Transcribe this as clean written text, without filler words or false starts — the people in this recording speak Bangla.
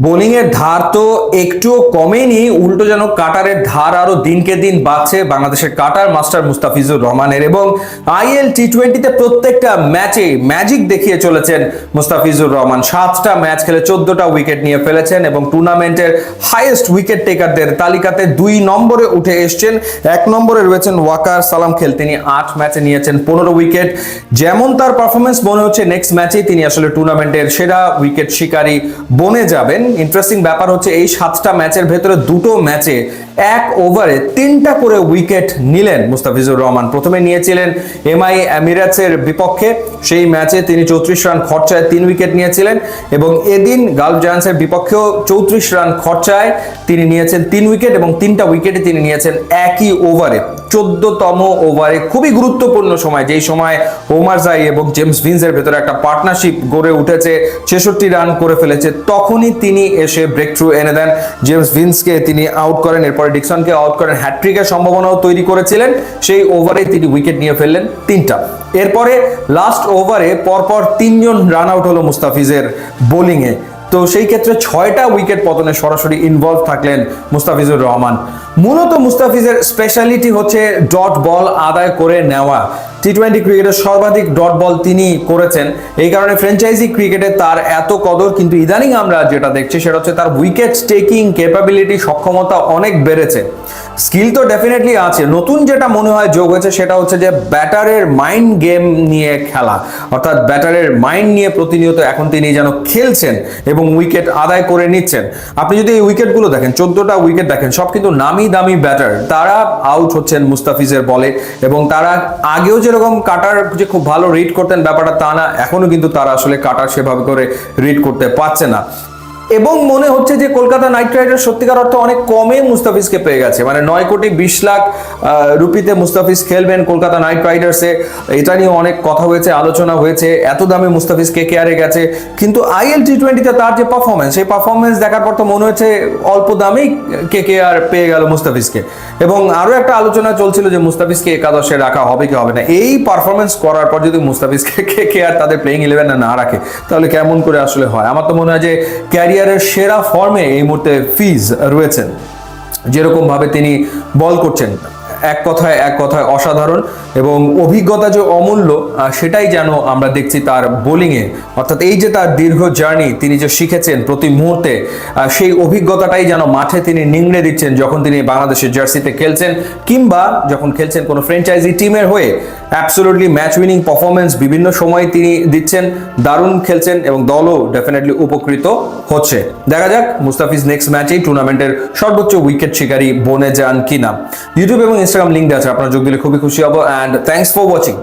বোলিং এর ধার তো একটুও কমেনি, উল্টো যেন কাটারের ধার আরো দিনকে দিন বাড়ছে বাংলাদেশের কাটার মাস্টার মুস্তাফিজুর রহমানের। এবং আইএল টি20তে প্রত্যেকটা ম্যাচে ম্যাজিক দেখিয়ে চলেছেন মুস্তাফিজুর রহমান। 7টা ম্যাচ খেলে 14টা উইকেট নিয়ে ফেলেছেন এবং টুর্নামেন্টের হাইয়েস্ট উইকেট টেকারদের তালিকাতে 2 নম্বরে উঠে এসছেন। 1 নম্বরে রয়েছেন ওয়াকার সালাম খেল, তিনি 8 ম্যাচে নিয়েছেন 15 উইকেট। যেমন তার পারফরমেন্স মনে হচ্ছে নেক্সট ম্যাচেই তিনি আসলে টুর্নামেন্টের সেরা উইকেট শিকারী বনে যাবেন। ইন্টারেস্টিং ব্যাপার হচ্ছে এই 7টা ম্যাচের ভেতরে 2টো ম্যাচে 1 ওভারে 3টা করে উইকেট নিলেন মুস্তাফিজুর রহমান। প্রথমে নিয়েছিলেন এমআই এমিরেটসের বিপক্ষে, সেই ম্যাচে তিনি 34 রান খরচায় 3 উইকেট নিয়েছিলেন এবং এদিন গালফ জায়ান্টসের বিপক্ষেও 34 রান খরচায় তিনি নিয়েছেন 3 উইকেট এবং 3টা উইকেটে তিনি নিয়েছেন একই ওভারে, 14তম ওভারে। খুবই গুরুত্বপূর্ণ সময়, যেই সময় ওমার জাই এবং জেমস ভিন্সের ভেতরে একটা পার্টনারশিপ গড়ে উঠেছে, 66 রান করে ফেলেছে, তখনই তিনি এসে ব্রেক থ্রু এনে দেন। জেমস ভিন্সকে তিনি আউট করেন, এরপরে ডিকসনকে আউট করেন, হ্যাট্রিকের সম্ভাবনাও তৈরি করেছিলেন। সেই ওভারে তিনি উইকেট নিয়ে ফেললেন 3টা। এরপরে লাস্ট ওভারে পরপর 3 জন রান আউট হলো মুস্তাফিজের বোলিংয়ে। তো সেই ক্ষেত্রে 6টা উইকেট পতনে সরাসরি ইনভলভ থাকলেন মুস্তাফিজুর রহমান। মূলত মুস্তাফিজের স্পেশালিটি হচ্ছে ডট বল আদায় করে নেওয়া। টি20 ক্রিকেটের সর্বাধিক ডট বল তিনি করেছেন, এই কারণে ফ্র্যাঞ্চাইজি ক্রিকেটে তার এত কদর। কিন্তু ইদানিং আমরা যেটা দেখছি সেটা হচ্ছে তার উইকেট টেকিং ক্যাপাবিলিটি, সক্ষমতা অনেক বেড়েছে। স্কিল তো ডেফিনেটলি আছে, নতুন যেটা মনে হয় যোগ হয়েছে সেটা হচ্ছে যে ব্যাটারের মাইন্ড গেম নিয়ে খেলা, অর্থাৎ ব্যাটারের মাইন্ড নিয়ে প্রতিনিয়ত এখন তিনি যেন খেলছেন এবং উইকেট আদায় করে নিচ্ছেন। আপনি যদি এই উইকেটগুলো দেখেন, 14টা উইকেট দেখেন, সব কিন্তু নামি দামি ব্যাটার, তারা আউট হচ্ছেন মুস্তাফিজের বলে। এবং তারা আগেও যেরকম কাটার যে খুব ভালো রিড করতেন ব্যাপারটা তা না, এখনো কিন্তু তারা আসলে কাটার সেভাবে করে রিড করতে পারছে না। এবং মনে হচ্ছে যে কলকাতা নাইট রাইডার্স সত্যিকার অর্থে অনেক কমে মুস্তাফিজকে পেয়ে গেছে, মানে 9 কোটি 20 লাখ রুপিতে মুস্তাফিজ খেলবেন কলকাতা নাইট রাইডার্সে, এটা নিয়ে অনেক কথা হয়েছে, আলোচনা হয়েছে। এত দামে মুস্তাফিজ কেকেআরে গেছে, কিন্তু আইএল টি20তে তার যে পারফরমেন্স, সেই পারফরমেন্স দেখার পর তো মনে হচ্ছে অল্প দামেই কেকেআর পেয়ে গেল মুস্তাফিজকে। এবং আরো একটা আলোচনা চলছিল যে মুস্তাফিজকে একাদশে রাখা হবে কি হবে না। এই পারফরমেন্স করার পর যদি মুস্তাফিজকে কেকেআর তাদের প্লেইং 11-এ না রাখে, তাহলে কেমন করে আসলে হয়? আমার তো মনে হয় যে ক্যারিয়ারের সেরা ফর্মে এই মুহূর্তে ফিজ রয়েছেন, যেরকম ভাবে তিনি বল করছেন, এক কথায় অসাধারণ। এবং অভিজ্ঞতা যে অমূল্য, সেটাই যেন আমরা দেখছি তার বোলিংয়ে। অর্থাৎ এই যে তার দীর্ঘ জার্নি, তিনি যে শিখেছেন প্রতি মুহূর্তে, সেই অভিজ্ঞতাটাই যেন মাঠে তিনি নিংড়ে দিচ্ছেন যখন তিনি বাংলাদেশের জার্সিতে খেলছেন, কিংবা যখন খেলছেন কোনো ফ্র্যাঞ্চাইজি টিমের হয়ে। অ্যাবসলিউটলি ম্যাচ উইনিং পারফরমেন্স বিভিন্ন সময় তিনি দিচ্ছেন, দারুণ খেলছেন এবং দলও ডেফিনেটলি উপকৃত হচ্ছে। দেখা যাক মুস্তাফিজ নেক্সট ম্যাচেই টুর্নামেন্টের সর্বোচ্চ উইকেট শিকারী বনে যান কিনা। ইউটিউব এবং ইনস্টাগ্রাম লিঙ্ক আছে, আপনারা যোগ দিলে খুবই খুশি হব। And thanks for watching.